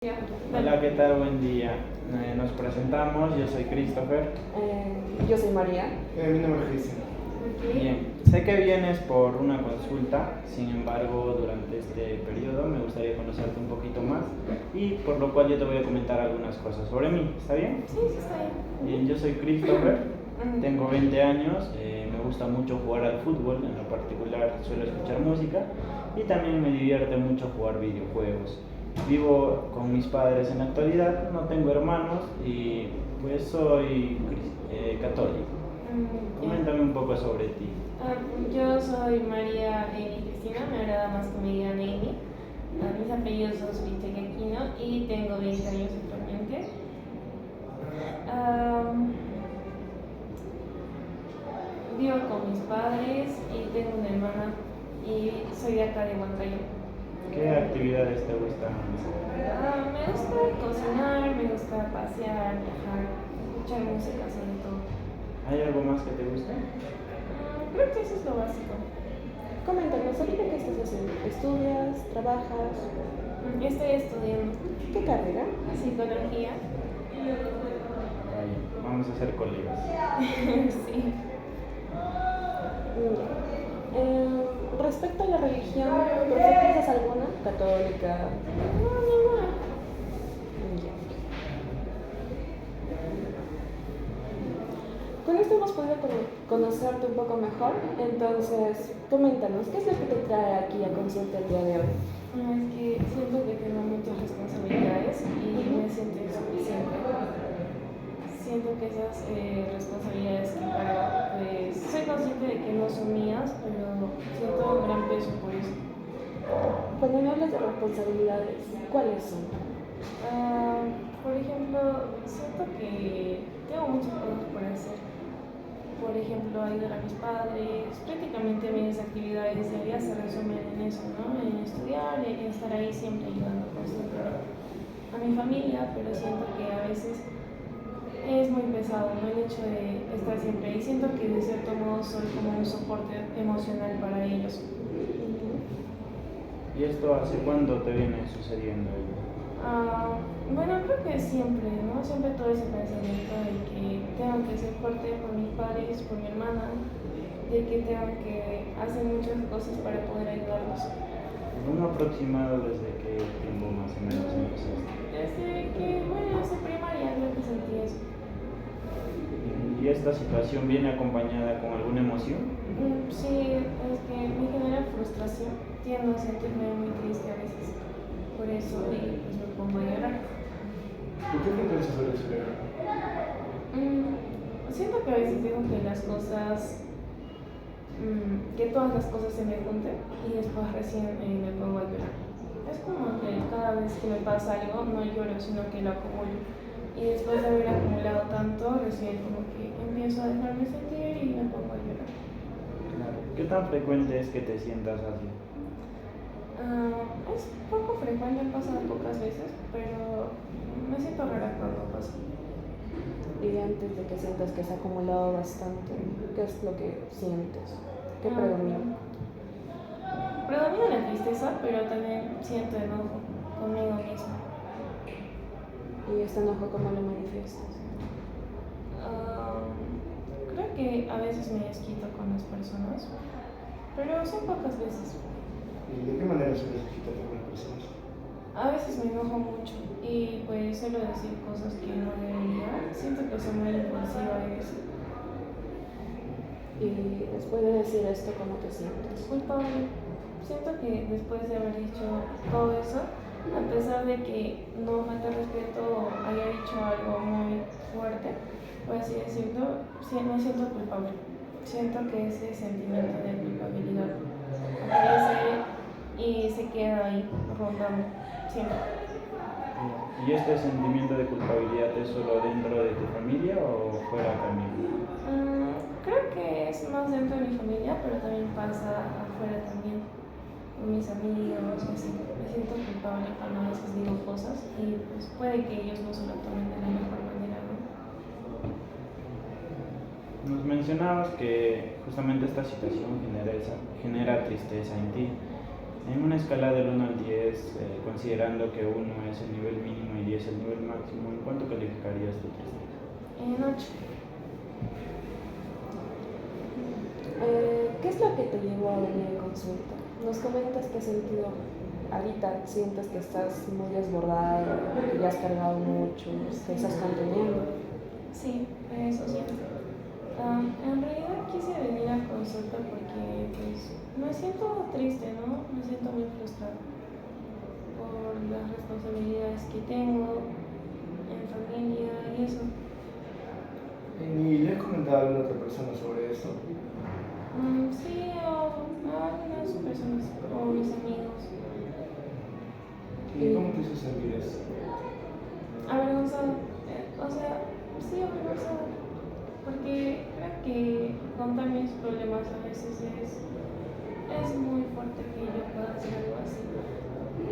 Hola, ¿qué tal? Buen día. Nos presentamos, yo soy Christopher. Yo soy María. Mi nombre es Cristian. Bien, sé que vienes por una consulta, sin embargo, durante este periodo me gustaría conocerte un poquito más y por lo cual yo te voy a comentar algunas cosas sobre mí, ¿está bien? Sí, está bien. Bien, yo soy Christopher, tengo 20 años, me gusta mucho jugar al fútbol, en lo particular suelo escuchar música y también me divierte mucho jugar videojuegos. Vivo con mis padres en la actualidad, no tengo hermanos y pues soy católico. Coméntame un poco sobre ti. Yo soy María Amy Cristina, me agrada más que me digan Amy. Mis apellidos son Zuritek Aquino y tengo 20 años actualmente. Vivo con mis padres y tengo una hermana y soy de acá de Huancayo. ¿Qué actividades te gustan? Me gusta cocinar, me gusta pasear, viajar, escuchar música sobre todo. ¿Hay algo más que te guste? Creo que eso es lo básico. Coméntanos, ahorita qué estás haciendo. ¿Estudias? ¿Trabajas? Estoy estudiando ¿Qué carrera? psicología. Vaya, vamos a ser colegas. Sí. Respecto a la religión, ¿profesas alguna? ¿Católica? No, ninguna. Ya. Con esto hemos podido conocerte un poco mejor, entonces coméntanos, ¿qué es lo que te trae aquí a consulta el día de hoy? Es que siento que tengo muchas responsabilidades y me siento insuficiente. Siento que esas responsabilidades que cargo, pues soy consciente de que no son mías, pero siento un gran peso por eso. Cuando me hablas de responsabilidades, ¿cuáles son? Por ejemplo, siento que tengo muchas cosas por hacer. Por ejemplo, ayudar a mis padres. Prácticamente mis actividades diarias se resumen en eso, ¿no? En estudiar, en estar ahí siempre ayudando constantemente a mi familia, pero siento que a veces es muy pesado, ¿no? El hecho de estar siempre ahí. Siento que de cierto modo soy como un soporte emocional para ellos. ¿Y esto hace cuándo te viene sucediendo? Bueno, creo que siempre, ¿no? Siempre tuve ese pensamiento de que tengo que ser fuerte por mis padres, por mi hermana, de que tengo que hacer muchas cosas para poder ayudarlos. ¿Un aproximado desde qué tiempo más o menos empezaste? Desde que, bueno, desde primaria creo que sentí eso. ¿Y esta situación viene acompañada con alguna emoción? Sí, es que me genera frustración. Tiendo a sentirme muy triste a veces. Por eso, y pues me pongo a llorar. ¿Por qué frecuencia suele ser? Siento que a veces digo que las cosas, que todas las cosas se me junten y después recién me pongo a llorar. Es como que cada vez que me pasa algo no lloro, sino que lo acumulo. Y después de haber acumulado tanto, recién como que empiezo a dejarme sentir y me pongo a llorar. Claro. ¿Qué tan frecuente es que te sientas así? Es poco frecuente, pasa pocas veces, pero me siento rara cuando pasa. Y antes de que sientas que se ha acumulado bastante, ¿qué es lo que sientes? ¿Qué predomina? Predomina la tristeza, pero también siento enojo conmigo misma. ¿Y este enojo cómo lo manifiestas? Creo que a veces me desquito con las personas, pero son pocas veces. ¿Y de qué manera sueles quitarte con las personas? A veces me enojo mucho y pues suelo decir cosas que no debería. Siento que soy muy impulsiva a veces. Y después de decir esto, ¿cómo te sientes? Culpable. Siento que después de haber dicho todo eso, a pesar de que no falta respeto o haya dicho algo muy fuerte, por así decirlo, me siento culpable. Siento que ese sentimiento de culpabilidad aparece y se queda ahí rondando siempre. ¿Y este sentimiento de culpabilidad es solo dentro de tu familia o fuera también? Creo que es más dentro de mi familia, pero también pasa afuera también, con mis amigos y así. Me siento culpable cuando a veces digo cosas y pues puede que ellos no se lo tomen de la mejor manera, ¿no? Nos mencionabas que justamente esta situación genera tristeza en ti. En una escala del 1 al 10, considerando que 1 es el nivel mínimo y 10 el nivel máximo, ¿en cuánto calificarías tu tristeza? En 8. ¿Qué es lo que te llevó a venir a consulta? Nos comentas que has sentido, ahorita sientes que estás muy desbordada, que ya has cargado mucho, que estás conteniendo. Sí, eso sí. En realidad quise venir a consulta porque pues me siento triste, ¿no? Me siento muy frustrada por las responsabilidades que tengo en familia y eso. ¿Y le has comentado a alguna otra persona sobre eso? Sí, o a algunas personas, o mis amigos. ¿Y cómo te hizo sentir eso? Avergonzada, o sea, sí, avergonzada, porque creo que contar mis problemas a veces es muy fuerte que yo pueda hacer algo así,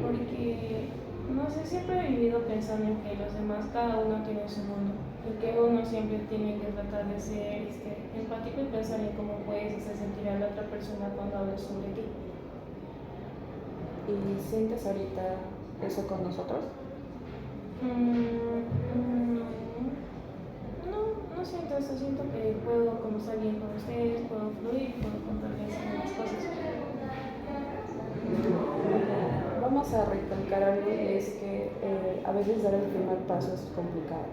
porque, no sé, siempre he vivido pensando en que los demás, cada uno tiene su mundo, y que uno siempre tiene que tratar de ser empático y pensar en cómo puedes hacer sentir a la otra persona cuando hablas sobre ti. ¿Y sientes ahorita eso con nosotros? No siento eso, siento que puedo conocer bien con ustedes, puedo fluir, puedo contarles algunas cosas. Vamos a recalcar algo y es que a veces dar el primer paso es complicado.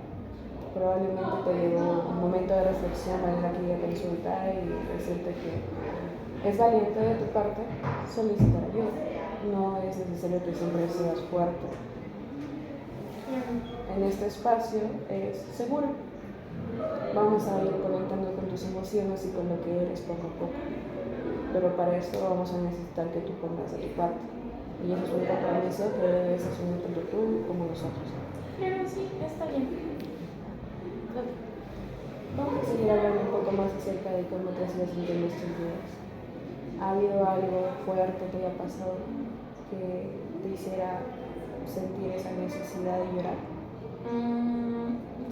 Probablemente te llevó un momento de reflexión venir aquí a consulta y decirte que es valiente de tu parte solicitar ayuda. No es necesario que siempre seas fuerte. En este espacio es seguro. Vamos a ir conectando con tus emociones y con lo que eres poco a poco. Pero para esto vamos a necesitar que tú pongas de tu parte. Y eso es un compromiso que debes asumir tanto tú como nosotros. Pero sí, está bien. Vamos a seguir hablando un poco más acerca de cómo te has ido sintiendo estos días. ¿Ha habido algo fuerte que haya pasado que te hiciera sentir esa necesidad de llorar?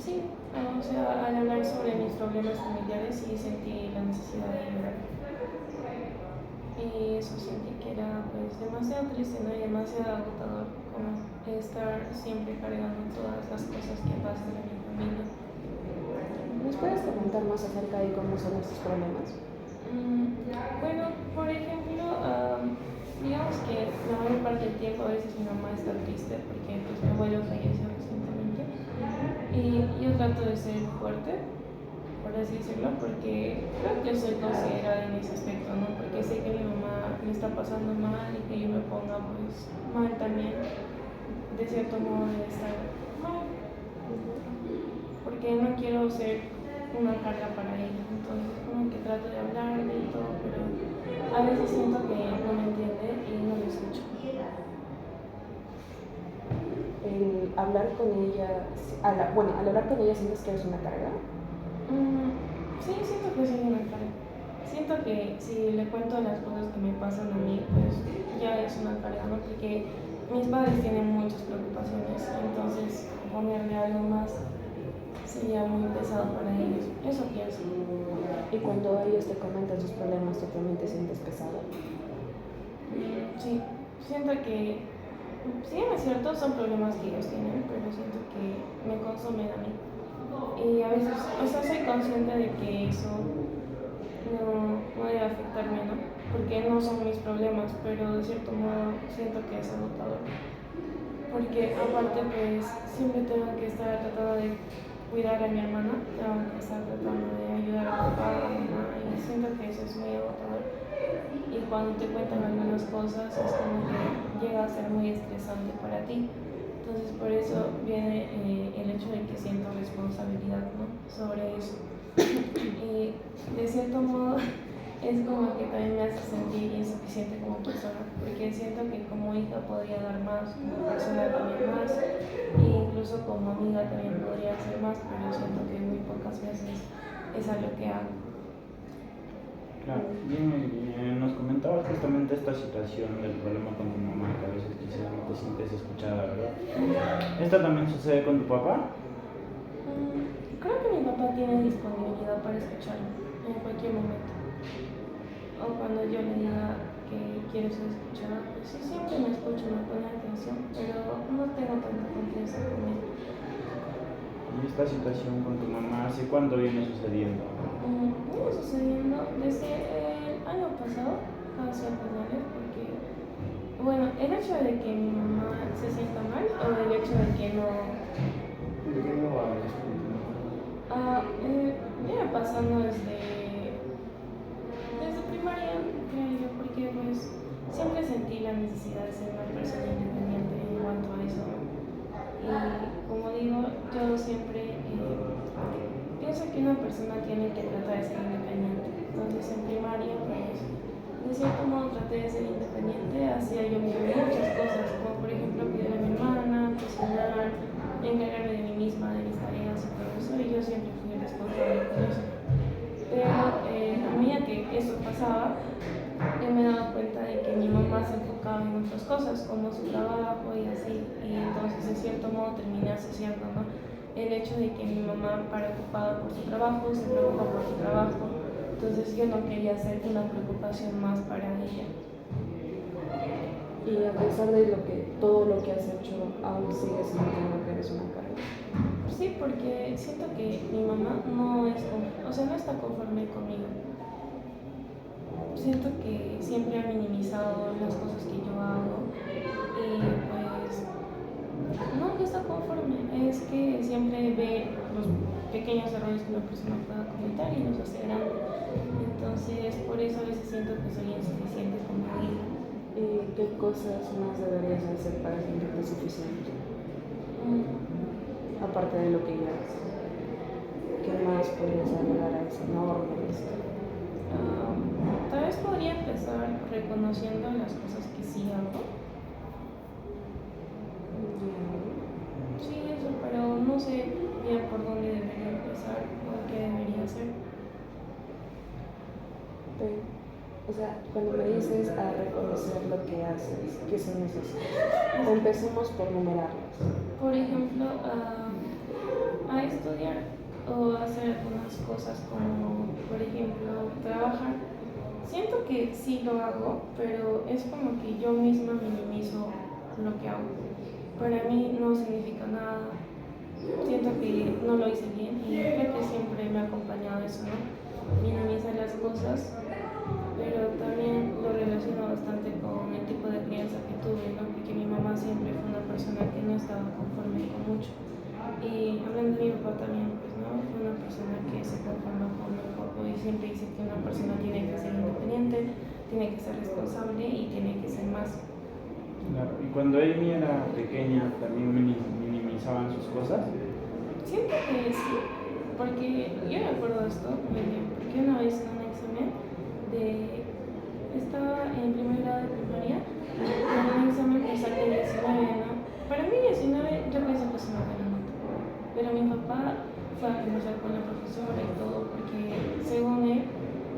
Sí, o sea, al hablar sobre mis problemas familiares sí sentí la necesidad de llorar. Y eso sentí que era pues demasiado triste, ¿no? Y demasiado agotador como estar siempre cargando todas las cosas que pasan en mi familia. ¿Nos puedes comentar más acerca de cómo son estos problemas? Bueno, por ejemplo, digamos que la mayor parte del tiempo a veces mi mamá está triste porque pues, mi abuelo falleció recientemente y yo trato de ser fuerte, por así decirlo, porque creo que soy considerada en ese aspecto, ¿no? Porque sé que mi mamá le está pasando mal y que yo me ponga pues mal también, de cierto modo debe estar mal, porque no quiero ser una carga para ella, entonces como que trato de hablarle y todo, pero a veces siento que no me entiende y no le escucho. El hablar con ella, al hablar con ella sientes que eres una carga. Sí, siento que soy una carga. Siento que si le cuento las cosas que me pasan a mí, pues ya es una carga, ¿no? Porque mis padres tienen muchas preocupaciones, entonces ponerle algo más sería muy pesado para ellos. Eso pienso. Y cuando ellos te comentan sus problemas, ¿tú también te sientes pesado? Sí, siento que, si bien es cierto, son problemas que ellos tienen, pero siento que me consumen a mí. Y a veces, o sea, soy consciente de que eso no debe afectarme, ¿no? Porque no son mis problemas, pero de cierto modo siento que es agotador. Porque aparte, pues, siempre tengo que estar tratando de cuidar a mi hermana, tengo que estar tratando de ayudar a papá, a mamá, y siento que eso es muy agotador. Y cuando te cuentan algunas cosas es como que llega a ser muy estresante para ti. Entonces por eso viene el hecho de que siento responsabilidad, ¿no? Sobre eso. Y de cierto modo es como que también me hace sentir insuficiente como persona, porque siento que como hija podría dar más, como persona también más, e incluso como amiga también podría hacer más, pero siento que muy pocas veces es algo que hago. Claro, bien, nos comentabas justamente esta situación del problema con tu mamá, que a veces quizás no te sientes escuchada, ¿verdad? ¿Esto también sucede con tu papá? Creo que mi papá tiene disponibilidad para escucharme en cualquier momento. O cuando yo le diga que quiero ser escuchada, pues sí, siempre me escucho, me pone atención, pero no tengo tanta confianza con él. ¿Y esta situación con tu mamá hace cuánto viene sucediendo? Viene sucediendo desde el año pasado, casi a finales, porque, bueno, el hecho de que mi mamá se sienta mal o el hecho de que no... ¿De qué no hablas? Viene pasando desde primaria, creo yo, porque pues siempre sentí la necesidad de ser una persona independiente en cuanto a eso. Y como digo, yo siempre pienso que una persona tiene que tratar de ser independiente. Entonces en primaria, pues de cierto modo traté de ser independiente, hacía yo muchas cosas, como por ejemplo cuidar a mi hermana, cocinar, encargarme de mí misma, de mis tareas y todo eso, y yo siempre fui responsable con eso. Pero a medida que eso pasaba, yo me daba cuenta de que mi mamá se enfocaba en otras cosas, como su trabajo y así, y entonces de cierto modo terminé asociando, ¿no?, el hecho de que mi mamá, para ocupada por su trabajo, se preocupa por su trabajo, entonces yo no quería ser una preocupación más para ella. Y a pesar de todo lo que has hecho, aún sigues sintiendo que eres una carga. Sí, porque siento que mi mamá no está conforme conmigo. Siento que siempre ha minimizado las cosas que yo hago y pues nunca está conforme. Es que siempre ve los pequeños errores que una persona pueda cometer y los hace grandes. Entonces, por eso a veces siento que soy insuficiente como hija. ¿Y qué cosas más deberías hacer para sentirte suficiente? Aparte de lo que ya haces, ¿qué más podrías agregar a esa enorme lista? Tal vez podría empezar reconociendo las cosas que sí hago. Sí, eso, pero no sé bien por dónde debería empezar o qué debería hacer. O sea, cuando me dices a reconocer lo que haces, ¿qué son esas cosas? Empecemos por numerarlas. Por ejemplo, a estudiar o hacer algunas cosas como, por ejemplo, trabajar. Siento que sí lo hago, pero es como que yo misma minimizo lo que hago. Para mí no significa nada. Siento que no lo hice bien y creo que siempre me ha acompañado eso, ¿no? Minimizar las cosas, pero también lo relaciono bastante con el tipo de crianza que tuve, ¿no? Porque mi mamá siempre fue una persona que no estaba conforme con mucho. Y hablando de mi papá también, pues, ¿no? Fue una persona que se conforma con muy poco y siempre dice que una persona tiene que ser independiente, tiene que ser responsable y tiene que ser más. Claro. ¿Y cuando Amy era pequeña también minimizaban sus cosas? Siento que sí, porque yo me acuerdo de esto muy bien, porque una vez en un examen estaba en primer grado de primaria, y en un examen que saqué 19, ¿no? Para mí 19 yo pienso que es una buena nota, pero mi papá fue a conversar con la profesora y todo, porque según él,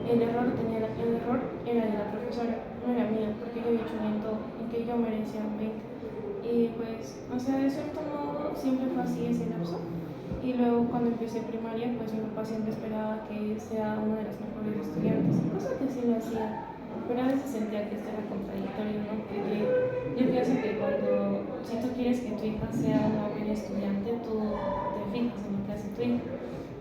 el error era de la profesora, no era mío, porque yo había hecho bien todo y que yo merecía un 20. Y pues, o sea, de cierto modo siempre fue así ese lapso. Y luego cuando empecé primaria, pues mi papá siempre esperaba que sea una de las mejores estudiantes, cosa que sí lo hacía, pero a veces sentía que esto era contradictorio, ¿no? Porque yo pienso que si tú quieres que tu hija sea una buena estudiante, tú te fijas en lo que hace tu hija.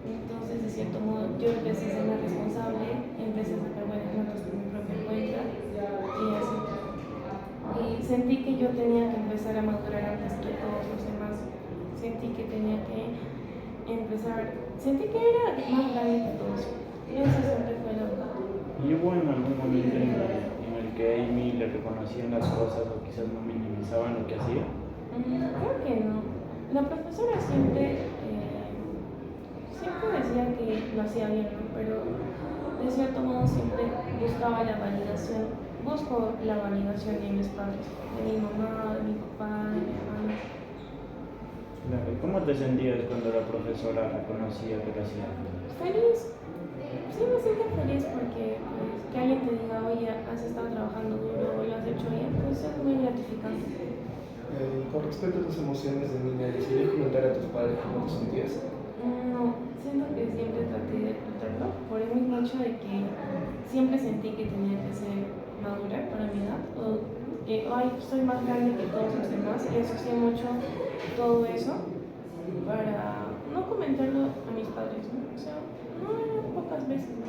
Entonces, de cierto modo, yo empecé a ser más responsable, empecé a sacar buenas notas por mi propia cuenta y así. Y sentí que yo tenía que empezar a madurar antes que todos los demás. Sentí que tenía que sentí que era más grande que todos. Y eso siempre fue la verdad. ¿Y hubo en algún momento en el que Amy le reconocían las cosas o quizás no minimizaban lo que hacía? Creo que no. La profesora siempre decía que lo hacía bien, ¿no? Pero de cierto modo siempre buscaba la validación. Busco la validación de mis padres, de mi mamá, de mi papá, de mi hermano. Claro. ¿Y cómo te sentías cuando la profesora reconocía que lo hacía? Feliz. Sí, me siento feliz porque pues, que alguien te diga, oye, has estado trabajando duro, lo has hecho bien, pues es muy gratificante. Con respecto a tus emociones de niña, ¿les querías comentar a tus padres cómo te sentías? No, siento que siempre traté de ocultarlo por el mismo hecho de que siempre sentí que tenía que ser madura para mi edad, o que ay, soy más grande que todos los demás, y asocié mucho todo eso para no comentarlo a mis padres, ¿no? O sea, no eran pocas veces, ¿no?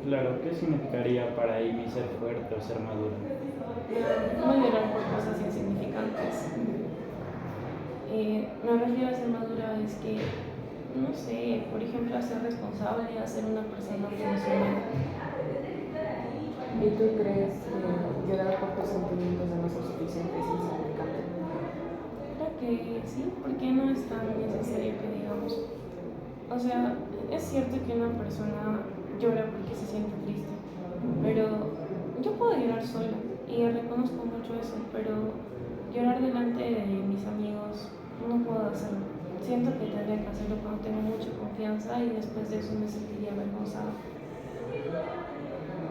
Claro, ¿qué significaría para Amy ser fuerte o ser madura? No llorar por cosas insignificantes. Me refiero a ser madura es que, no sé, por ejemplo, a ser responsable, a ser una persona funcional. ¿Y tú crees que llorar por tus sentimientos de no ser suficiente es insignificante? Creo que sí, porque no es tan necesario que digamos. O sea, es cierto que una persona llora porque se siente triste, pero yo puedo llorar sola y reconozco mucho eso, pero llorar delante de mis amigos no puedo hacerlo. Siento que tendría que hacerlo cuando tengo mucha confianza y después de eso me sentiría avergonzada.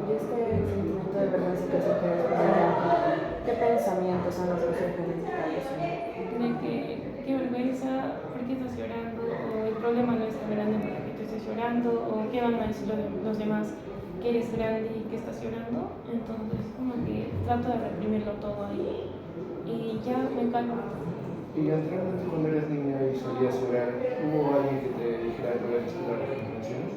Y este sentimiento de vergüenza que se crea, ¿qué pensamientos son los que surgen en tu cabeza? De que, qué vergüenza, ¿por qué estás llorando? O el problema no es tan grande para que te estés llorando, o qué van a decir los demás, que eres grande y que estás llorando. Entonces, como que trato de reprimirlo todo ahí y ya me calmo. Y anteriormente, cuando eras niña y solías llorar, ¿hubo alguien que te dijera que eras las recomendaciones?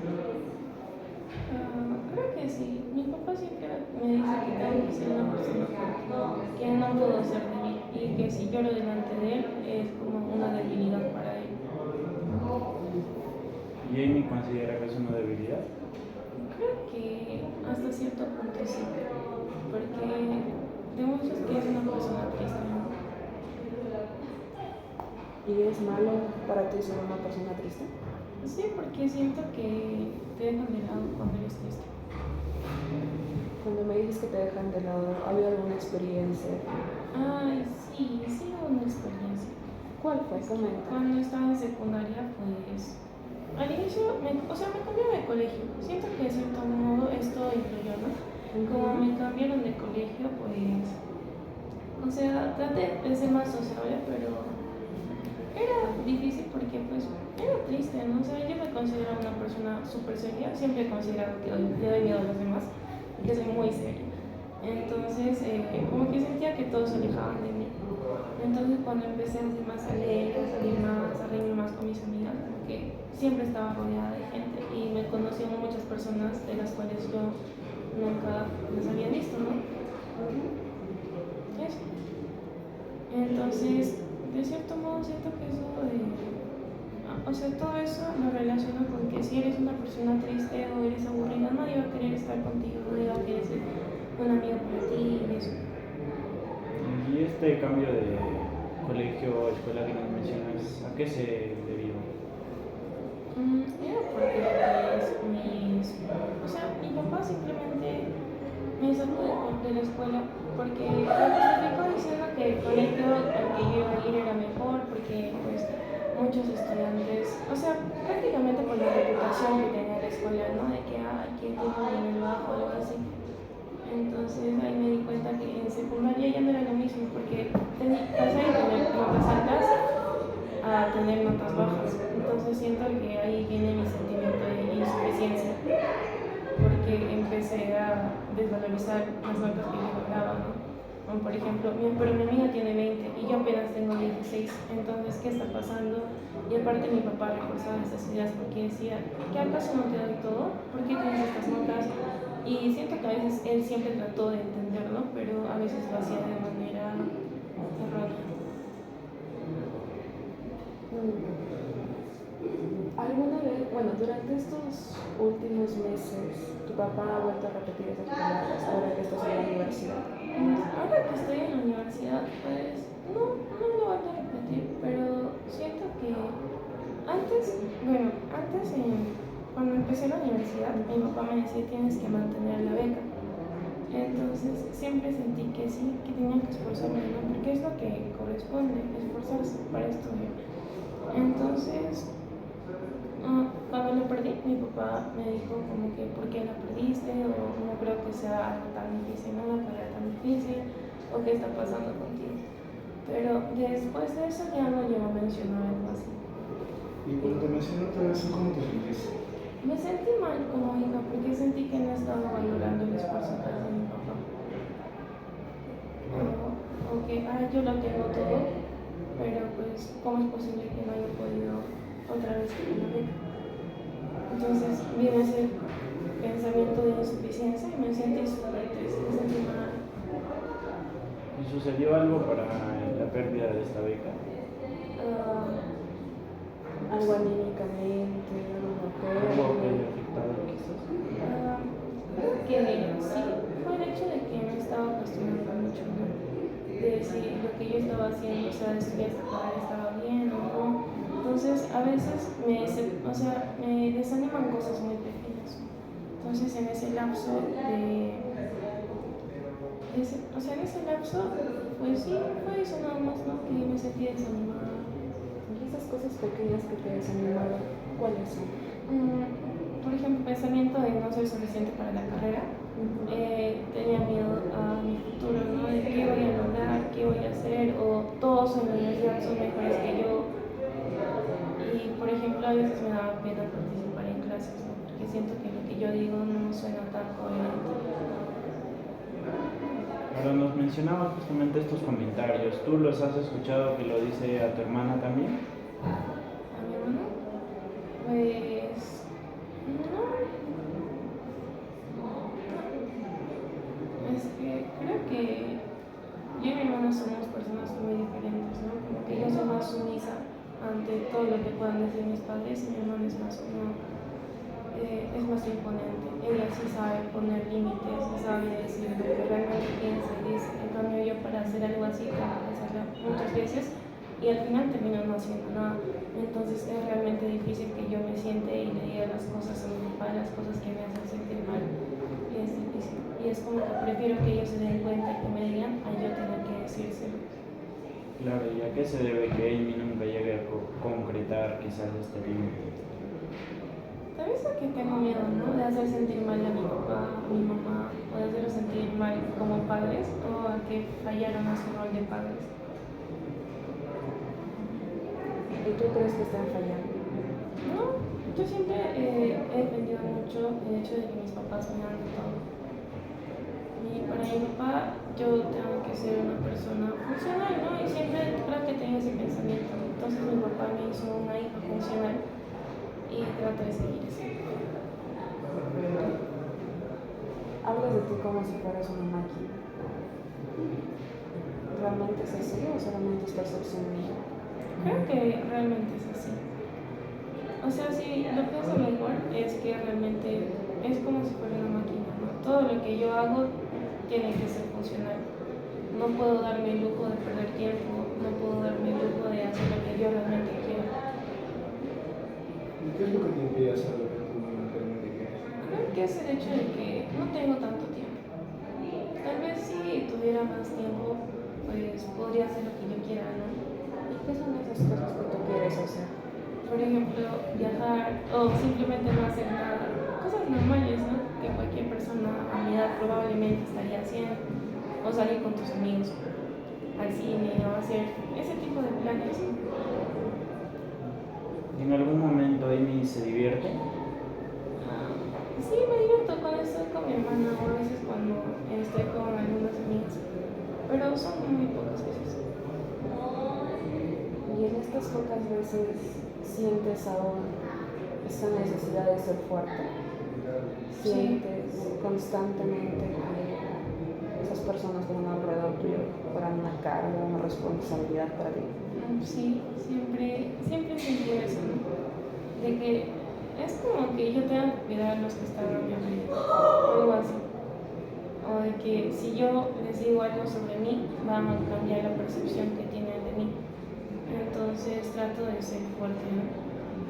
Creo que sí. Mi papá siempre me dice que tengo que ser una persona fuerte, que no puedo ser débil y que si lloro delante de él es como una debilidad para él. ¿Y Amy considera que es una debilidad? Creo que hasta cierto punto sí, porque demuestras que es una persona triste, ¿no? ¿Y es malo para ti ser una persona triste? Sí, porque siento que te dejan de lado cuando eres triste. Cuando me dices que te dejan de lado, ¿ha habido alguna experiencia? Ay, sí, sí hubo una experiencia. ¿Cuál fue? Comenta. Cuando estaba en secundaria, pues al inicio, me cambiaron de colegio. Siento que de cierto modo esto influyó, ¿no? Como me cambiaron de colegio, pues, o sea, traté de ser más sociable, pero era difícil porque, pues, era triste, ¿no? O sea, yo me considero una persona súper seria. Siempre he considerado que le doy miedo a los demás y que soy muy seria. Entonces, como que sentía que todos se alejaban de mí. Entonces, cuando empecé a ser más alegre, a salir más, a reírme más con mis amigas, como que siempre estaba rodeada de gente y me conocían muchas personas de las cuales yo nunca las había visto, ¿no? Eso. Entonces, de cierto modo, siento que eso, o sea, todo eso lo relaciono con que si eres una persona triste o eres aburrida, nadie va a querer estar contigo, nadie va a querer ser un amigo para ti y eso. ¿Y este cambio de colegio o escuela que nos mencionas, a qué se debió? Era porque o sea, mi papá simplemente me sacó de la escuela porque me justificó diciendo que el colegio al que yo iba a ir era mejor porque pues muchos estudiantes, o sea, prácticamente por la reputación que tenía la escuela, ¿no? De que tiene un nivel bajo o algo así. Entonces ahí me di cuenta que en secundaria ya no era lo mismo porque pasé de tener notas altas a tener notas bajas. Entonces siento que ahí viene mi sentimiento de insuficiencia porque empecé a desvalorizar las notas que yo lograba, ¿no? Como por ejemplo, pero mi amiga tiene 20 y yo apenas tengo 16, entonces ¿qué está pasando? Y aparte mi papá reforzaba estas ideas porque decía, ¿qué acaso no te doy todo? ¿Por qué tienes estas notas? Y siento que a veces él siempre trató de entenderlo, pero a veces lo hacía de manera errónea. ¿Alguna vez, bueno, durante estos últimos meses, tu papá ha vuelto a repetir esas palabras ahora que estás en la universidad? Ahora que estoy en la universidad, pues no lo voy a repetir, pero siento que antes, cuando empecé la universidad, mi papá me decía tienes que mantener la beca. Entonces siempre sentí que sí, que tenía que esforzarme, ¿no? Porque es lo que corresponde, esforzarse para estudiar. Entonces, cuando lo perdí, mi papá me dijo como que ¿por qué la perdiste? O no creo que sea algo tan difícil, no una carrera tan difícil, o qué está pasando contigo. Pero después de eso ya no llegó a mencionar algo así. Y cuando te mencionó todo eso, ¿cómo te sentiste? Me sentí mal como hija porque sentí que no estaba valorando el esfuerzo que hace mi papá. que, yo lo tengo todo, pero pues, ¿cómo es posible que no haya podido otra vez con la beca? Entonces viene ese pensamiento de insuficiencia y me sentí súper triste, me sentí mal. ¿Y sucedió algo para la pérdida de esta beca? Algo anímicamente, algo ¿Algo que mujer. haya afectado quizás? Creo que sí, fue el hecho de que me estaba cuestionando mucho, ¿no? De si lo que yo estaba haciendo, o sea, de estudiar esta carrera estaba bien o no. Entonces, a veces me desaniman cosas muy pequeñas. Entonces, en ese lapso en ese lapso, pues sí, fue eso nada más, ¿no? Que me sentí desanimada. Y esas cosas pequeñas que te desanimaron, ¿cuáles son? Por ejemplo, pensamiento de no ser suficiente para la carrera. Tenía miedo a mi futuro, ¿no? De qué voy a lograr, qué voy a hacer, o todos en la universidad son mejores que yo. Y, por ejemplo, a veces me daba pena participar en clases, ¿no? Porque siento que lo que yo digo no suena tan coherente. Ahora nos mencionaba justamente estos comentarios. ¿Tú los has escuchado que lo dice a tu hermana también? ¿A mi hermano? Pues no. Es que creo que yo y mi hermana somos personas muy diferentes, ¿no? Como que yo soy más sumisa ante todo lo que puedan decir mis padres y mi hermana es más como es más imponente. Ella sí sabe poner límites, sí sabe decir lo que realmente piensa y dice. En cambio, yo para hacer algo así tengo que hacerlo muchas veces y al final termino no haciendo nada. Entonces es realmente difícil que yo me siente y le diga las cosas a mi papá, las cosas que me hacen sentir mal. Y es difícil. Y es como que prefiero que ellos se den cuenta y que me digan a yo tener que decírselo. Claro, ¿y a qué se debe que Amy nunca llegue a concretar quizás este límite? Tal vez a que tengo miedo, ¿no? De hacer sentir mal a mi papá, a mi mamá, o de hacerlos sentir mal como padres, o a que fallaron a su rol de padres. ¿Y tú crees que están fallando? No, yo siempre he defendido mucho el hecho de que mis papás me dan de todo. Y para mi papá, yo tengo que ser una persona funcional, ¿no? Y siempre creo que tengo ese pensamiento. Entonces mi papá me hizo una hija funcional y trato de seguir eso. Hablas de ti como si fueras una máquina. ¿Realmente es así o solamente es percepción mía? Creo que realmente es así. O sea, si lo pienso mejor, es que realmente es como si fuera una máquina, ¿no? Todo lo que yo hago tiene que ser funcional. No puedo darme el lujo de perder tiempo, no puedo darme el lujo de hacer lo que yo realmente quiero. ¿Y qué es lo que te impide hacer lo que tú realmente quieres? Creo que es el hecho de que no tengo tanto tiempo. Tal vez si tuviera más tiempo, pues podría hacer lo que yo quiera, ¿no? ¿Y qué son esas cosas que tú quieres hacer? Por ejemplo, viajar o simplemente no hacer nada. Cosas normales, ¿no? Que cualquier persona a mi edad probablemente estaría haciendo. O salir con tus amigos al cine o hacer ese tipo de planes, ¿no? ¿En algún momento Amy se divierte? Sí, me divierto cuando estoy con mi hermana o a veces cuando estoy con algunos amigos. Pero son muy pocas veces. Y en estas pocas veces sientes aún esa necesidad de ser fuerte. Sientes constantemente que esas personas que están alrededor tuyo fueran una carga, una responsabilidad para ti. Sí, siempre sentí eso, ¿no? De que es como que yo tengo que cuidar a los que están a mi alrededor, o algo así. O de que si yo les digo algo sobre mí, van a cambiar la percepción que tienen de mí. Entonces trato de ser fuerte, ¿no?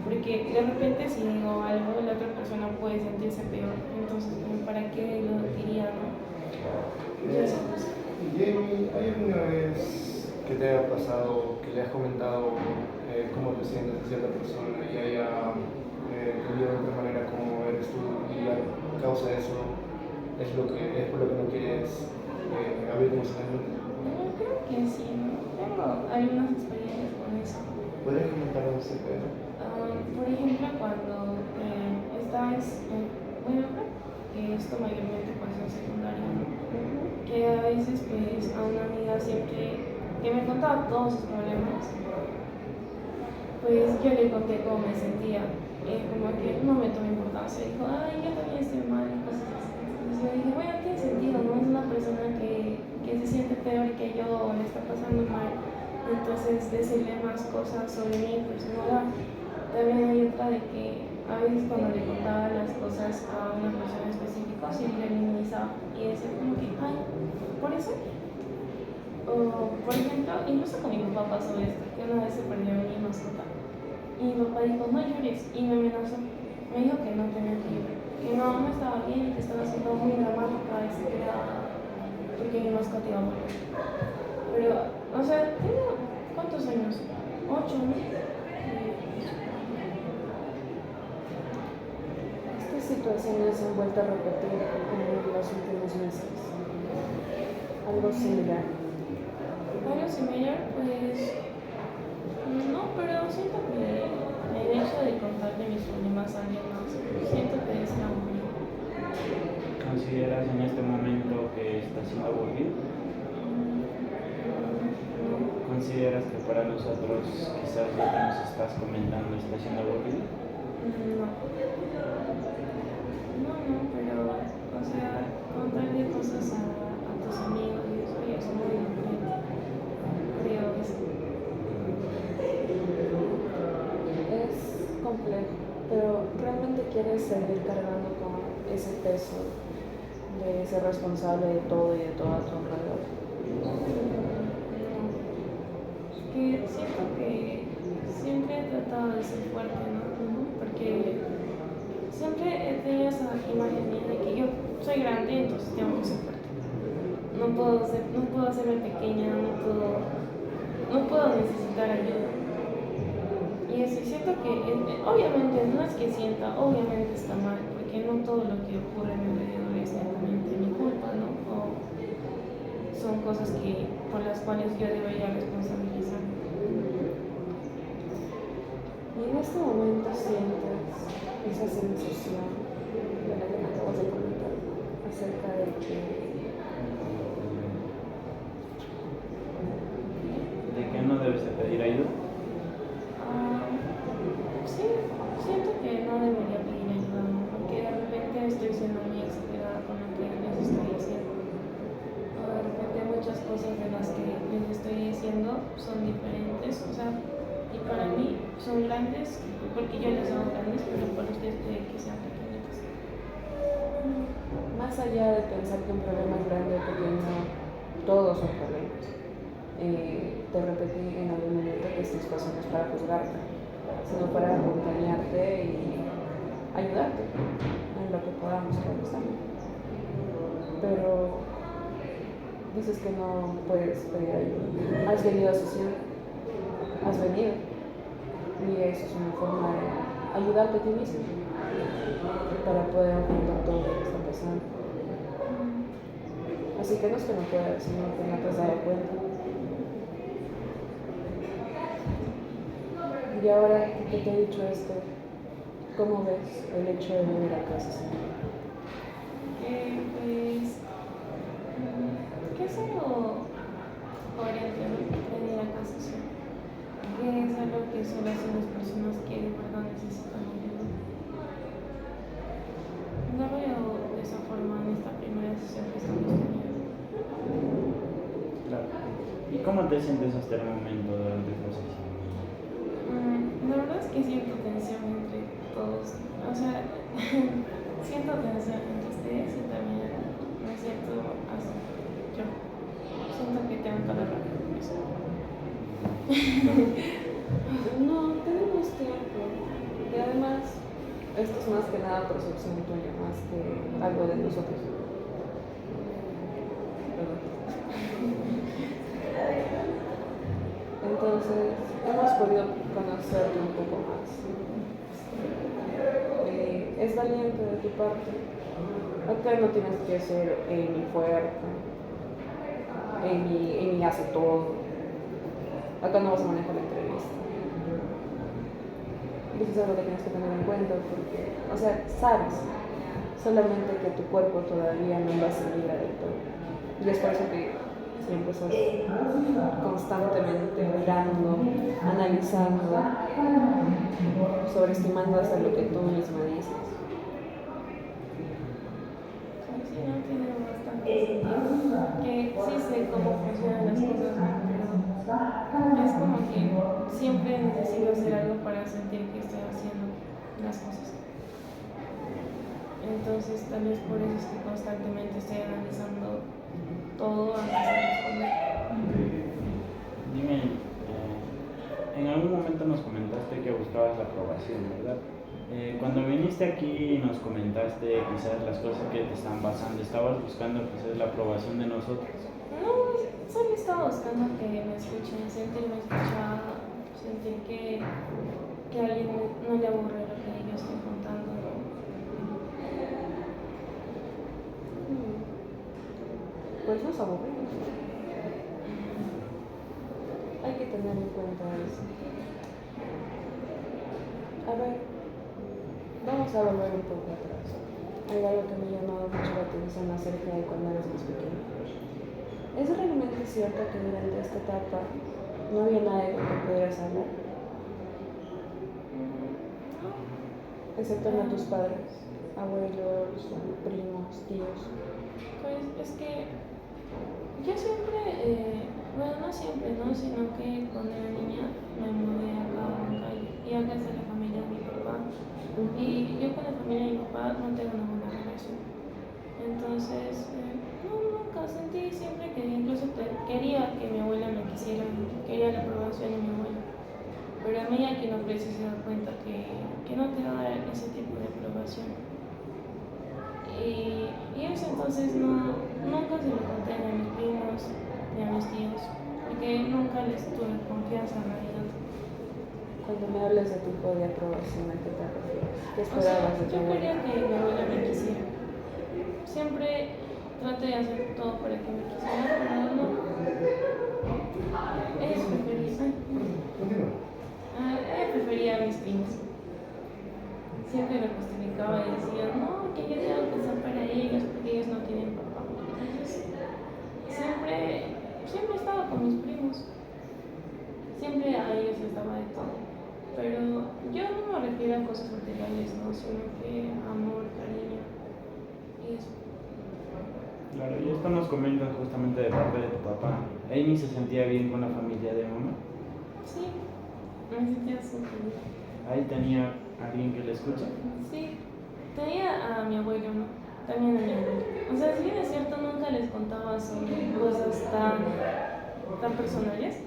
Porque de repente si digo algo, la otra persona puede sentirse peor. Entonces, ¿para qué lo diría, no? Jamie, ¿hay alguna vez que te haya pasado, que le has comentado cómo te sientes a cierta persona y haya cambiado de otra manera cómo eres tú y a causa de eso es por lo que no quieres abrir emocionalmente? Creo que sí, ¿no? Tengo algunas experiencias con eso. ¿Podrías comentarnos acerca de eso? Por ejemplo, cuando estaba bueno, creo que esto mayormente pasa en secundaria, ¿no? Que a veces pues a una amiga siempre que me contaba todos sus problemas, pues yo le conté cómo me sentía. Como que no me tomó importancia, dijo, ay, yo también estoy mal y cosas así. Entonces yo dije, bueno, tiene sentido, ¿no? Es una persona que se siente peor que yo o le está pasando mal. Entonces decirle más cosas sobre mí, pues no da. También hay otra de que a veces cuando le contaba las cosas a una persona específica, siempre minimizaba y decía como que, ay, ¿por eso? O, por ejemplo, incluso con mi papá pasó esto, que una vez se perdió mi mascota. Y mi papá dijo, no llores, y me amenazó. Me dijo que no tenía que llorar, que no estaba bien y que estaba siendo muy dramática y se quedaba porque mi mascota iba a morir. Pero, o sea, tengo, ¿cuántos años? 8, ¿no? Esta situación se han vuelto a repetir en los últimos meses. Algo similar. Algo similar, pues no, pero siento que el hecho de contarle mis problemas a alguien más, siento que es la única. ¿Consideras en este momento que está siendo aburrido? ¿Consideras que para nosotros quizás lo que nos estás comentando está siendo aburrido? No. No, pero, o sea, contarle cosas a tus amigos y eso ya es muy diferente. Creo eso. Es complejo, pero ¿realmente quieres seguir cargando con ese peso de ser responsable de todo y de todo a tu alrededor? Que siento que siempre he tratado de ser fuerte, ¿no? Porque siempre he tenido esa imagen mía de que yo soy grande, entonces tengo que ser fuerte. No puedo hacerme pequeña, no puedo necesitar ayuda. Y eso, siento que obviamente no es que sienta, obviamente está mal, porque no todo lo que ocurre a mi alrededor es netamente mi culpa, ¿no? O son cosas por las cuales yo debería responsabilizarme. Y en este momento sientes esa sensación de la que me acabas de comentar acerca de que no debes de pedir ayuda. Sí, siento que no debería pedir ayuda, ¿no? Porque de repente estoy siendo muy exagerada con lo que les estoy diciendo. O de repente muchas cosas de las que les estoy diciendo son diferentes, o sea, y para mí son grandes, porque yo les hago grandes, pero para ustedes puede que sean pequeñitas. más allá de pensar que un problema es grande o pequeño, todos son problemas. Te repetí en algún momento que esta situación no es para juzgarte, sino para acompañarte y ayudarte en lo que podamos, claro está. Pero dices que no puedes pedir ayuda. Has venido a sesión, has venido, y eso es una forma de ayudarte a ti mismo para poder afrontar todo lo que está pasando. Así que no es que no puedas, sino que no te has dado cuenta. Y ahora que te he dicho esto, ¿cómo ves el hecho de venir a casa? Pues, que es algo coherente, ¿no? Venir a casa, sí. Que es algo que solo hacen las personas que de verdad necesitan ayuda. No veo de esa forma en esta primera sesión que estamos teniendo. Claro. ¿Y cómo te sientes hasta el momento durante el proceso? La verdad es que siento tensión entre todos. O sea, siento tensión entre ustedes y también me siento así. Yo siento que tengo que hablar con eso. No, tenemos tiempo. Y además, esto es más que nada percepción tuya, más que algo de nosotros. Perdón. Entonces, hemos podido conocerte un poco más. Es valiente de tu parte. Acá no tienes que ser ni fuerte, ni hace todo. Acá no vas a manejar la entrevista. Y eso es algo que tienes que tener en cuenta porque, o sea, sabes, solamente que tu cuerpo todavía no va a ser libre del todo. Y es por eso que siempre estás constantemente mirando, analizando, sobreestimando hasta lo que tú misma dices. Sí, no tiene bastante sentido. Que sí sé cómo funcionan las cosas, pero es como que siempre necesito hacer algo para sentir que estoy haciendo las cosas. Entonces, tal vez por eso es que constantemente estoy analizando todo antes de responder. Dime, en algún momento nos comentaste que buscabas la aprobación, ¿verdad? Cuando viniste aquí nos comentaste quizás las cosas que te están pasando, estabas buscando quizás la aprobación de nosotros. No, solo estaba buscando que me escuchen, sentirme escuchada, sentir que a alguien no le aburre lo que yo estoy contando. Pues no es aburrido. Hay que tener en cuenta eso. A ver, vamos a volver un poco atrás. Hay algo que me ha llamado mucho la atención acerca de cuando eres más pequeño. ¿Es realmente cierto que durante esta etapa no había nadie con quien pudieras hablar? Excepto no tus padres, abuelos, primos, tíos. Pues es que yo siempre, bueno, no siempre, ¿no? Sino que cuando era niña me mudé acá a Huancayo y acá está la familia de mi papá. Y yo con la familia de mi papá no tengo una buena relación. Entonces, no, nunca sentí siempre que incluso quería que mi abuela me quisiera, quería la aprobación de mi abuela. Pero a medida que no creces se da cuenta que no te va a dar ese tipo de aprobación. Y eso entonces nunca se lo conté ni a mis primos ni a mis tíos, porque nunca les tuve confianza en realidad. Cuando me hablas de tipo de aprobación, ¿a qué te refieres? ¿Qué O sea, esperabas de tu yo abuela? quería que mi abuela me quisiera. Siempre traté de hacer todo para que me quisiera, pero no. Ella prefería a mis primos. Siempre lo justificaba y decía, no, que yo tengo que ser para ellos porque ellos no tienen papá. Entonces, siempre estaba con mis primos. Siempre a ellos les daba de todo. Pero yo no me refiero a cosas materiales, ¿no? Sino que amor, cariño y eso. Claro, y esto nos comentas justamente de parte de tu papá. ¿Amy se sentía bien con la familia de mamá? Sí, me sentía súper bien. Ahí tenía alguien que le escucha. Sí, tenía a mi abuelo, ¿no? También a mi abuelo. O sea, si bien es cierto, nunca les contaba sobre cosas tan personales,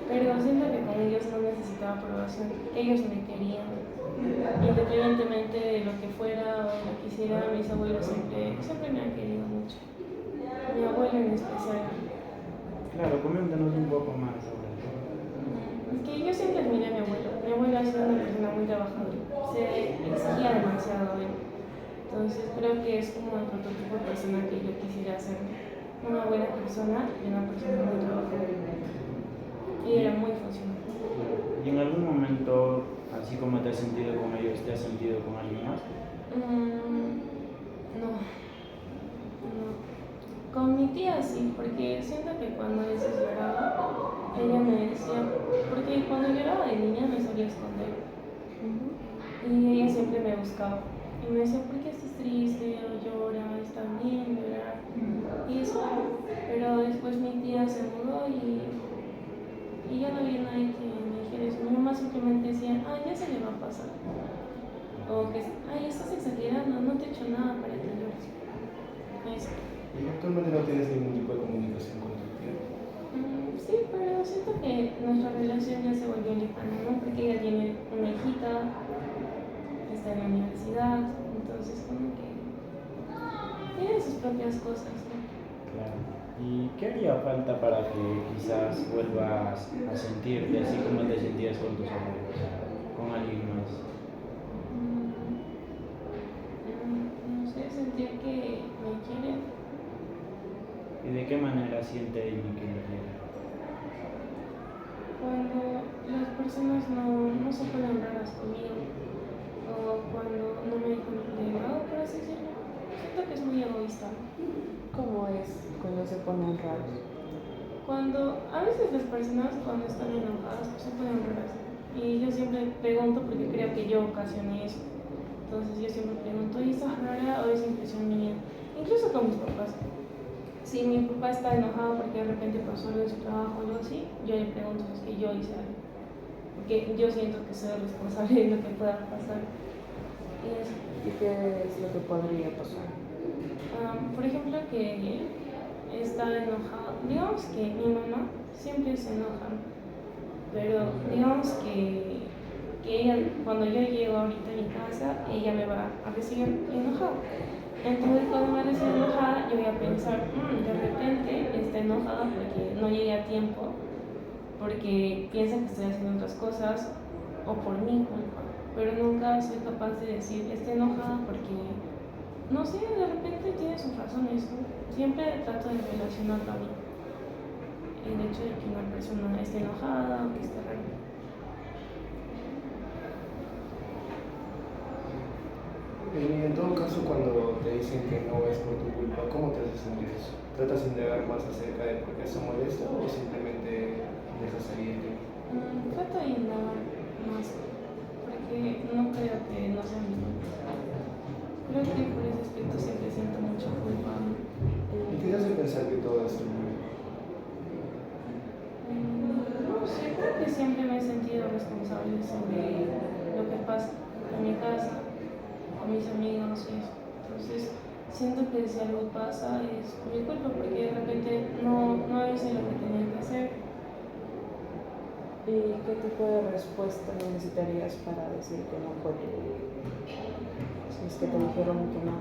pero siento que con ellos no necesitaba aprobación. Ellos me querían. Independientemente de lo que fuera o lo que hiciera, mis abuelos siempre me han querido mucho. Mi abuelo en especial. Claro, coméntanos un poco más sobre eso. Es que yo siempre admiré a mi abuelo. Mi abuelo ha sido una persona muy trabajadora. Se exigía demasiado de él. Entonces creo que es como el prototipo de persona que yo quisiera ser. Una buena persona y una persona muy trabajadora. Y era muy funcional. ¿Y en algún momento, así como te has sentido con ellos, te has sentido con alguien más? No. Con mi tía sí, porque siento que cuando a veces lloraba, ella me decía, porque cuando lloraba de niña me solía esconder. Y ella siempre me buscaba. Y me decía, ¿por qué estás triste? O llora, está bien llorar. Y eso, pero después mi tía se mudó y ya no había nadie que me dijera eso. Mi mamá simplemente decía, ya se le va a pasar. O que, estás exagerando, no te he hecho nada para que llores. Eso. ¿Y actualmente no tienes ningún tipo de comunicación con tu tía? Sí, pero siento que nuestra relación ya se volvió lejana, ¿no? Porque ella tiene una hijita, está en la universidad, entonces como que tiene sus propias cosas, ¿no? Claro. ¿Y qué haría falta para que quizás vuelvas a sentirte así como te sentías con tus abuelos, con alguien más? No sé, sentir que me quieren. ¿Y de qué manera siente Amy que le quiere? Cuando las personas no se ponen raras conmigo, o cuando no me dejan de lado, por así decirlo, siento que es muy egoísta. ¿Cómo es cuando se ponen raros? Cuando, a veces las personas cuando están enojadas pues se ponen raras. Y yo siempre pregunto porque creo que yo ocasioné eso. Entonces yo siempre pregunto, ¿y estás rara o es impresión mía? Incluso con mis papás. Si mi papá está enojado porque de repente pasó algo en su trabajo o algo así, yo le pregunto si es que yo hice algo. Porque yo siento que soy responsable de lo que pueda pasar. Y eso. ¿Y qué es lo que podría pasar? Por ejemplo, que está enojado. Digamos que mi mamá siempre se enoja, pero digamos que ella, cuando yo llego ahorita a mi casa, ella me va a recibir enojada. Entonces, cuando me recibe enojada, yo voy a pensar, de repente está enojada porque no llegué a tiempo, porque piensa que estoy haciendo otras cosas o por mi culpa, pero nunca soy capaz de decir, está enojada porque, no sé, de repente tiene sus razones, ¿no? Siempre trato de relacionarlo a mí, el hecho de que una persona esté enojada o que esté rara. Y en todo caso, cuando te dicen que no es por tu culpa, ¿cómo te hace sentir eso? ¿Tratas de indagar más acerca de por qué se molesta o simplemente dejas salir? Trato de indagar más, porque no creo que no sea mi culpa. Creo que por ese aspecto siempre siento mucha culpa. ¿Y qué te hace pensar que todo es tu culpa? No sé, creo que siempre me he sentido responsable sobre lo que pasa en mi casa, con mis amigos y eso. Entonces, siento que si algo pasa es mi culpa porque de repente no hice lo que tenía que hacer. ¿Y qué tipo de respuesta necesitarías para decir que no fue tu culpa? Si es que te dijeron que no.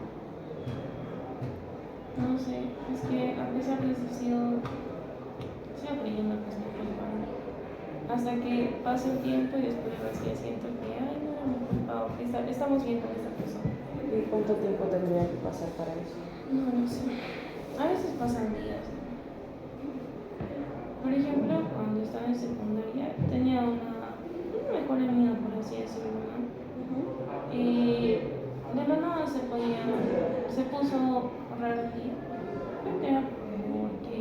No sé, es que a pesar de eso sigo creyendo que es mi culpa. Hasta que pase el tiempo y después recién siento que, ay, no era mi culpa, o que estamos bien con esta persona. ¿Y cuánto tiempo tendría que pasar para eso? No sé. A veces pasan días. Por ejemplo, cuando estaba en secundaria, tenía una mejor amiga, por así decirlo, ¿no? Y de la nada se puso rara el día. Creo que era porque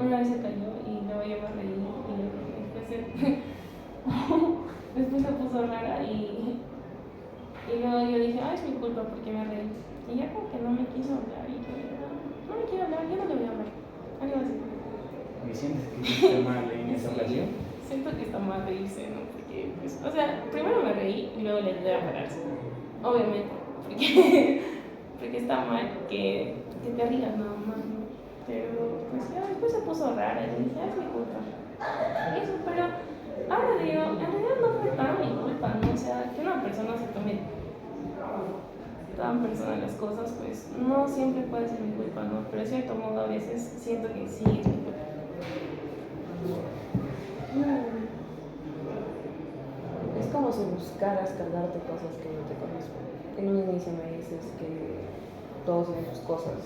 una vez se cayó y luego yo me reí y después se puso rara y luego yo dije, es mi culpa porque me reí. Y ella como que no me quiso hablar y yo no me quiero hablar, yo no le voy a hablar. Algo así. ¿Me sientes que hiciste mal en esa ocasión? Siento que está mal reírse, ¿no? Porque, pues, o sea, primero me reí y luego le ayudé a pararse. Obviamente, porque está mal que te rías nada más, ¿no? Pero, pues ya después se puso rara y dije, es mi culpa. Eso, pero ahora digo, en realidad no fue tan mi culpa, ¿no? O sea, que una persona se tome tan personal las cosas, pues no siempre puede ser mi culpa, ¿no? Pero de cierto modo a veces siento que sí es mi culpa. Es como si buscaras cargarte cosas que no te corresponden. En un inicio me dices que todos tienen sus cosas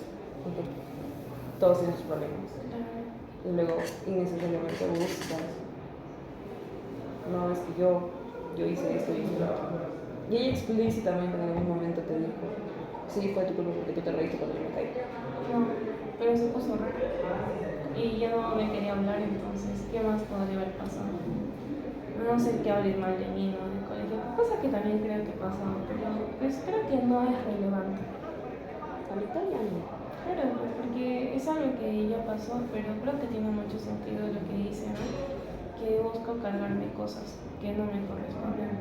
y que todos tienen sus problemas. Y luego innecesariamente buscas. No, es que yo hice esto y hice lo otro. Y ella explícitamente en algún momento te dijo, sí, fue tu culpa porque tú te reíste cuando yo me caí. No, pero se puso raro. Y yo no me quería hablar, entonces, ¿qué más podría haber pasado? No sé que hables mal de mí, ¿no? Del colegio, cosa que también creo que pasó, pero pues creo que no es relevante. Ahorita ya no. Claro, pues, porque es algo que ya pasó, pero creo que tiene mucho sentido lo que dice, ¿no? Que busco cargarme cosas que no me corresponden.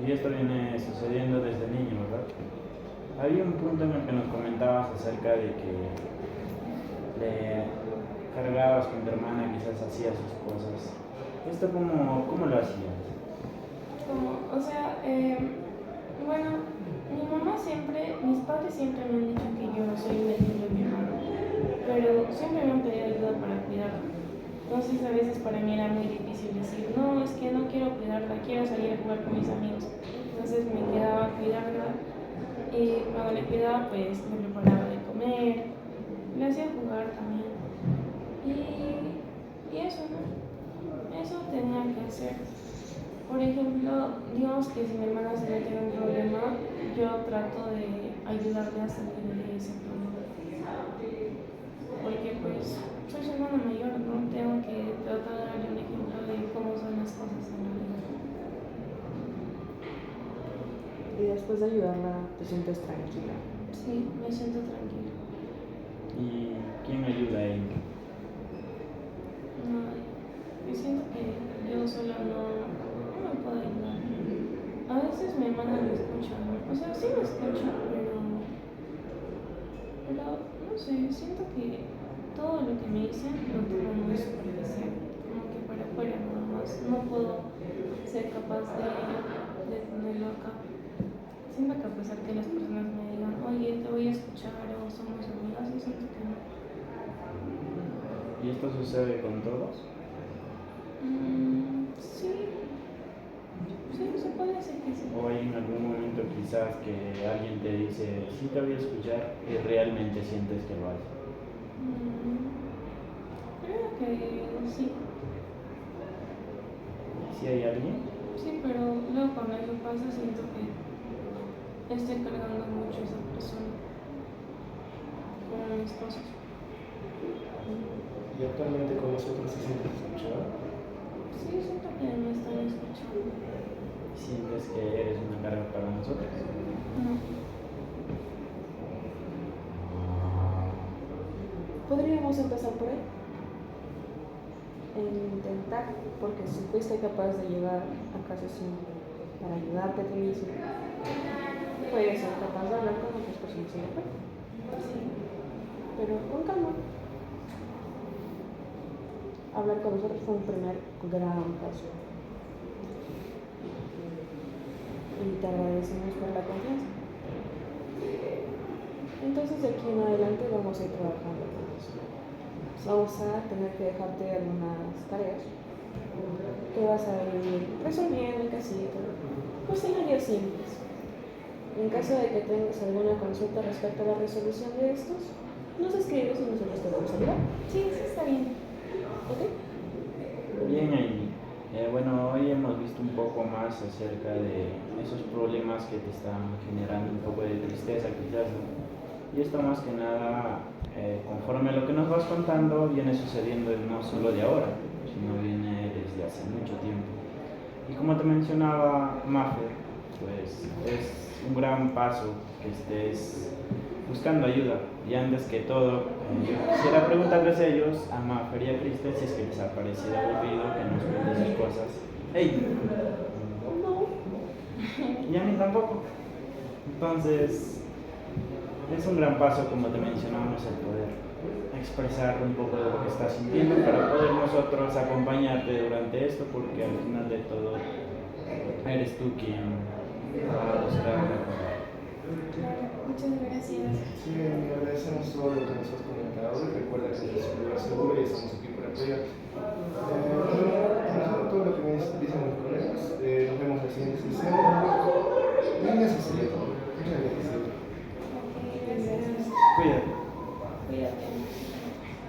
Y esto viene sucediendo desde niño, ¿verdad? Había un punto en el que nos comentabas acerca de que le cargabas con tu hermana, quizás hacía sus cosas. ¿Esto cómo lo hacías? O sea, bueno, mis padres siempre me han dicho que yo no soy un ejemplo de mi hermano, pero siempre me han pedido ayuda para cuidarla. Entonces a veces para mí era muy difícil decir, no, es que no quiero cuidarla, quiero salir a jugar con mis amigos. Entonces me quedaba a cuidarla y cuando le cuidaba pues me preparaba de comer, le hacía jugar también. Y eso, ¿no? Eso tenía que hacer. Por ejemplo, digamos que si mi hermana se mete en un problema, yo trato de ayudarle a salir de ese problema. porque pues soy su hermana mayor, ¿no? Tengo que tratar de darle un ejemplo de cómo son las cosas en la vida. Y después de ayudarla, te sientes tranquila. Sí, me siento tranquila. ¿Y quién ayuda a ella? No, yo siento que yo sola no me puedo ayudar. A veces mi hermana me escucha, ¿no? O sea, sí me escucha, pero no sé, siento que todo lo que me dicen lo tomo muy superficial, como que para afuera nada más. No puedo ser capaz de tenerlo acá. Siento que a pesar que las personas me digan, oye, te voy a escuchar o somos amigas, yo siento que no. ¿Y esto sucede con todos? Sí, se puede decir que sí. ¿O hay en algún momento quizás que alguien te dice, sí te voy a escuchar y realmente sientes que lo hace? Creo que sí. ¿Sí hay alguien? Sí, pero luego cuando eso pasa siento que estoy cargando mucho a esa persona con mis cosas. ¿Y actualmente con nosotros se siente escuchada? Sí, siento que me están escuchando. ¿Sientes que eres una carga para nosotros? No. Podríamos empezar por ahí. Intentar, porque si fuiste capaz de llegar a casa sin para ayudarte a ti mismo, puedes ser capaz de hablar con otras personas sin apoyo. Sí. Pero con calma. Hablar con nosotros fue un primer gran paso. Y te agradecemos por la confianza. Entonces de aquí en adelante vamos a ir trabajando con eso. Vamos a tener que dejarte algunas tareas que vas a ir resolviendo en casita, cuestionarios simples. En caso de que tengas alguna consulta respecto a la resolución de estos, nos escribes y nosotros te vamos a ayudar. Sí, está bien. ¿Ok? Bien, Amy. Bueno, hoy hemos visto un poco más acerca de esos problemas que te están generando un poco de tristeza quizás, ¿no? Y esto más que nada, conforme a lo que nos vas contando, viene sucediendo no solo de ahora, sino viene desde hace mucho tiempo. Y como te mencionaba Mafer, pues es un gran paso que estés buscando ayuda. Y antes que todo, yo quisiera preguntarles a ellos, a Mafer y a Kristen, si es que les ha parecido aburrido que nos cuenten sus cosas. ¡Ey! No. Y a mí tampoco. Entonces, es un gran paso, como te mencionamos, el poder expresar un poco de lo que estás sintiendo para poder nosotros acompañarte durante esto, porque al final de todo eres tú quien va a buscar mejorar. Claro, muchas gracias. Sí, agradecemos todo lo que nos has comentado y recuerda que es un lugar seguro y estamos aquí para apoyarte. Todo lo que me dicen mis colegas, nos vemos la siguiente sesión. Y eso sería todo.